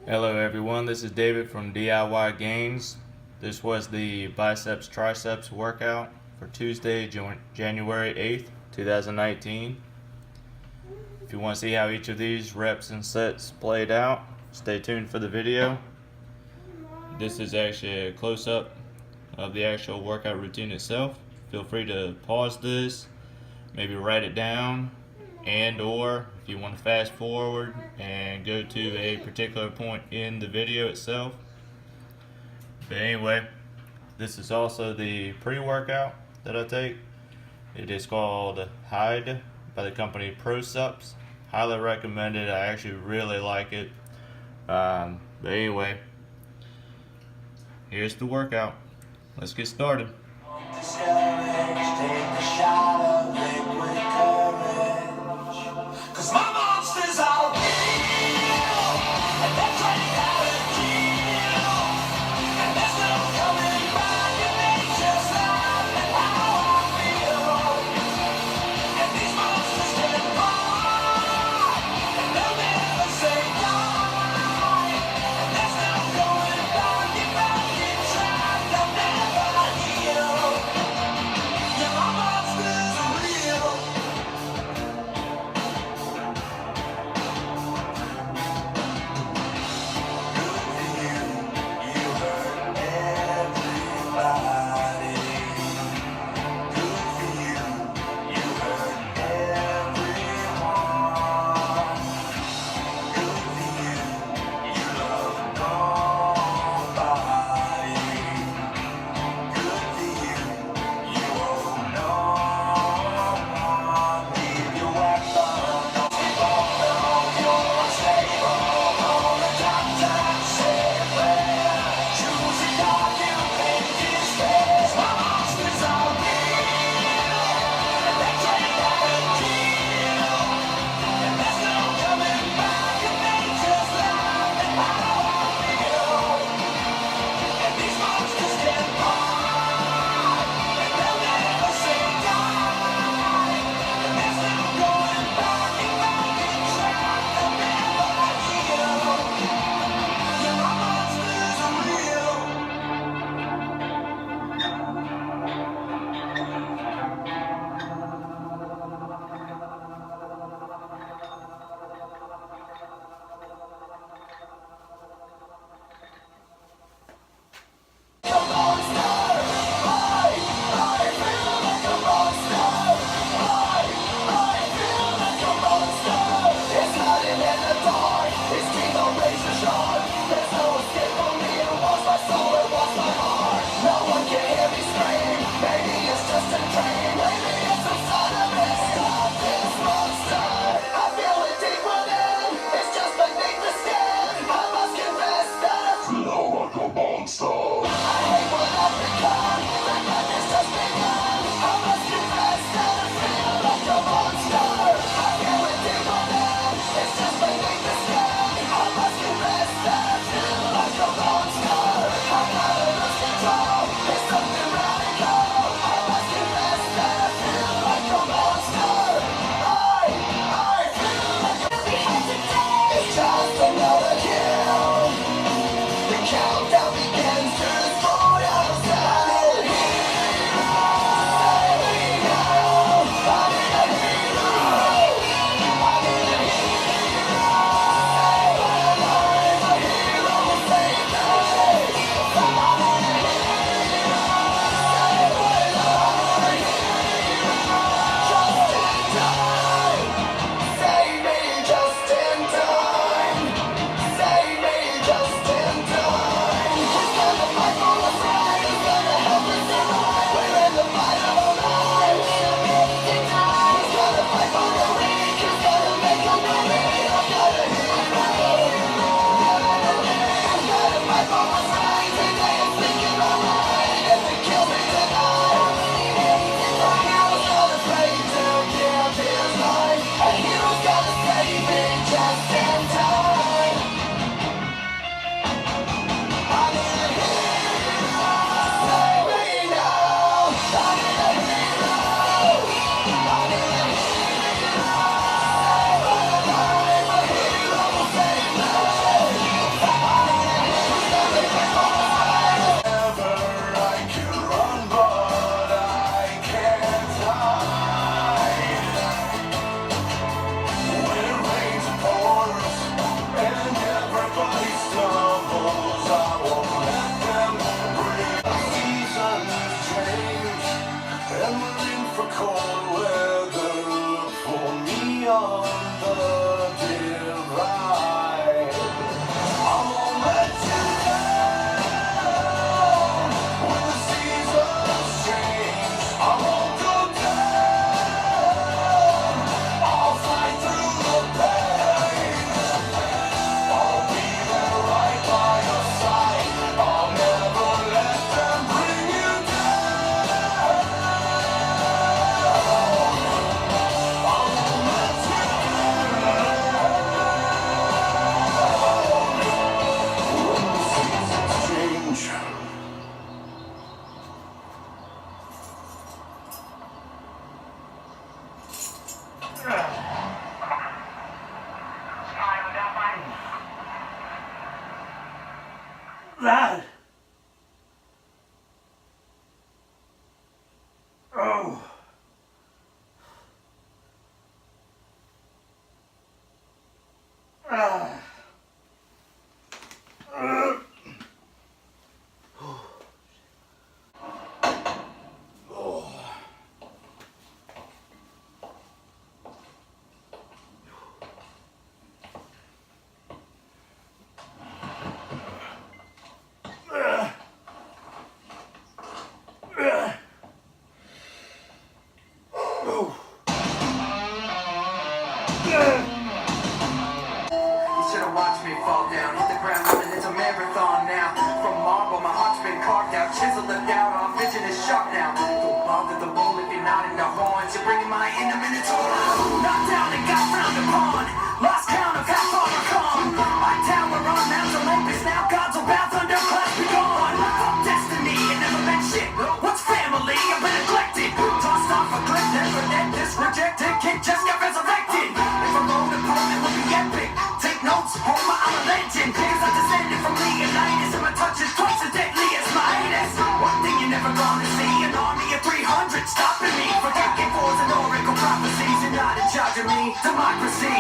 Hello everyone, this is David from DIY Gains. This was the Biceps Triceps workout for Tuesday, January 8th, 2019. If you want to see how each of these reps and sets played out, stay tuned for the video. This is actually a close-up of the actual workout routine itself. Feel free to pause this, maybe write it down, and or if you want to fast forward and go to a particular point in the video itself. But anyway, this is also the pre-workout that I take. It is called Hyde by the company ProSupps. Highly recommended. I actually really like it. But anyway, here's the workout. Let's get started. Cause my monsters are real, and they're training how to deal, and there's no coming back, and they just laugh at how I feel, and these monsters can fight, and they'll never say die, and there's no going back, if I get trapped, I'll never heal, yeah, my monsters are real. that. Oh. Ah. You should have watched me fall down, hit the ground running, it's a marathon now. From marble, my heart's been carved out, chiseled out, our vision is sharp now. Don't bother the bull if you're not in the horns, you're bringing my in a minotaur. Knocked down and got frowned upon, lost count of how far I've come. I tower on Mount Olympus, now gods will bow, thunder clouds be gone. Fuck destiny, it never meant shit. What's family? I've been neglected. Tossed off a cliff, never dead, this rejected kid just got resurrected. If a road opponent will be epic, take notes, Homer, I'm a legend. Cause I descended from Leonidas, and my touch is twice as deadly as my anus. One thing you're never gonna see, an army of 300 stopping me. Forgetting fours and oracle prophecies, you're not in charge of me. Democracy,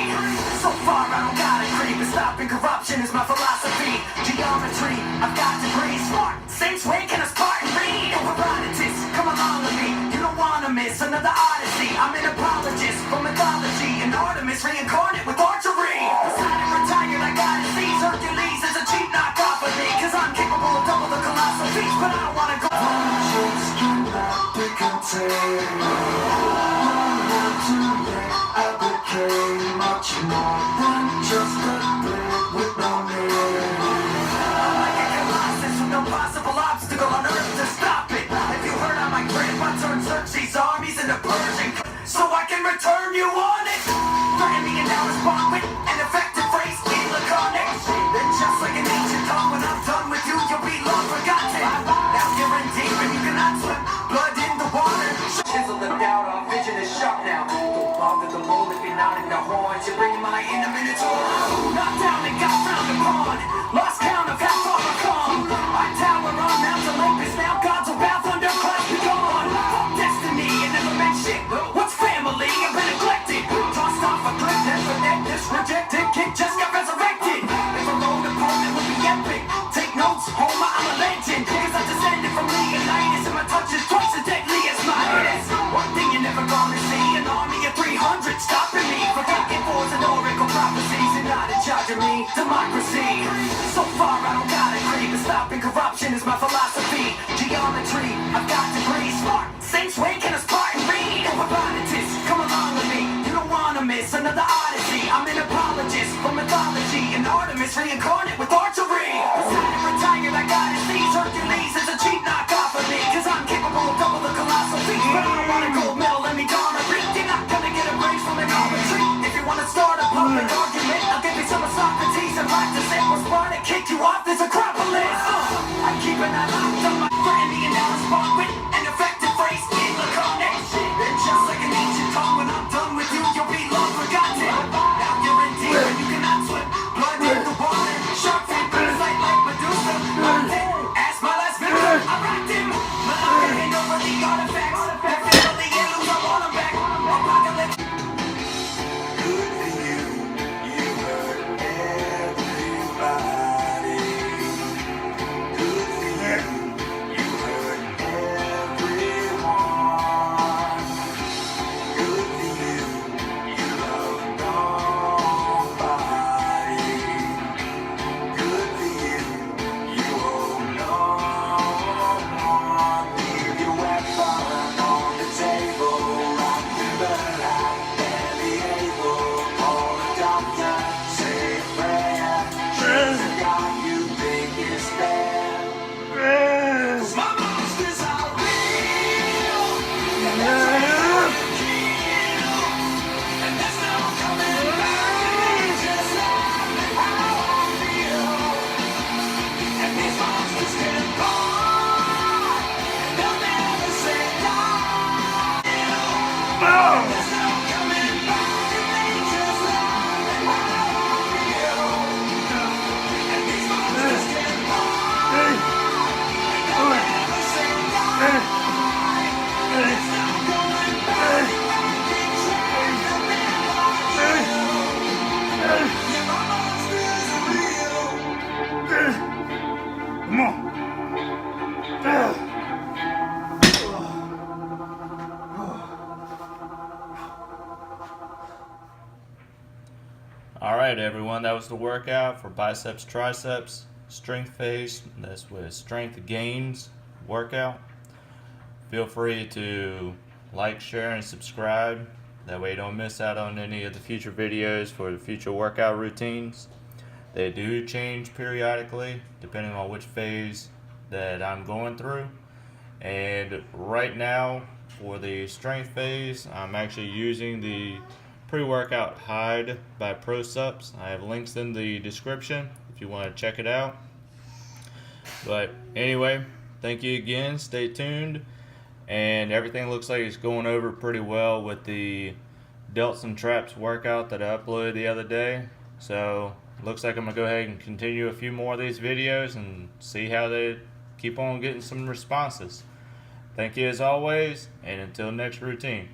so far I don't gotta creep, and stopping corruption is my philosophy. Geometry, I've got degrees, smart, Saints way can us part and read. Oh, Herodotus, come along with me, you don't wanna miss another odyssey. I'm an apologist for mythology, and Artemis reincarnate with archery. Decided retired, I gotta seize Hercules is a cheap knockoff of me, cause I'm capable of double the colossal feats, but I don't wanna go. Just cannot be contained. I became much more than just a blade with no name. I'm like a colossus with no possible obstacle on earth to stop it. If you heard on my grip, I turned Xerxes' armies into Persian, so I can return you on it. Threaten me and now respond with an effective phrase in laconic. Then just like an ancient tongue, when I'm done with you, you'll be long forgotten. Now you're in deep and you cannot swim, blood in the water. Chiseled out, our vision is sharp now. Don't bother the bull if you're not in the horns, you're bringing my in a minotaur. Knocked down and got frowned upon, lost count of how far I've come. I tower on Mount Olympus, now gods will bow, thunder clouds be gone. Fuck destiny, it never meant shit. What's family? I've been neglected. Tossed off a cliff, never dead, this rejected kid just got resurrected. If a road opponent will be epic, take notes, Homer, I'm a legend. Cause I descended from Leonidas, and my touch is twice as deadly as my anus. One thing you're never gonna see, an army of 300 stopping me. Forgetting fours and oracle prophecies, you're not in charge of me. Democracy, so far I don't gotta creep, and stopping corruption is my philosophy. Geometry, I've got degrees, smart, Saints way can us part and read. Oh, Herodotus, come along with me, you don't wanna miss another odyssey. I'm an apologist for mythology, and Artemis reincarnate with archery. Decided retired, I gotta seize Hercules is a cheap knockoff of me, cause I'm capable of double the colossal feats, but I don't want a gold medal, let me don a ring. You're not gonna get a raise from an arbitrary. If you wanna start a public argument, I'll give you some of Socrates and practice it. Was born to kick you off this Acropolis. I keep an eye locked on my friend, and now respond with an effective phrase in laconic. Then just like an ancient tongue, when I'm done with you, you'll be long forgotten. Now you're in deep and you cannot swim, blood in the water. Shark fin parasite like Medusa. As my last victim, I rocked him. My hand over the artifacts. Definitely heirlooms, I want 'em back. Apocalypse. Good for you, you heard everyone, that was the workout for biceps triceps strength phase. That's with strength gains workout. Feel free to like, share, and subscribe. That way you don't miss out on any of the future videos for the future workout routines. They do change periodically depending on which phase that I'm going through. And right now for the strength phase, I'm actually using the pre-workout Hyde by ProSupps. I have links in the description if you want to check it out. But anyway, thank you again. Stay tuned. And everything looks like it's going over pretty well with the delts and traps workout that I uploaded the other day. So looks like I'm gonna go ahead and continue a few more of these videos and see how they keep on getting some responses. Thank you as always, and until next routine.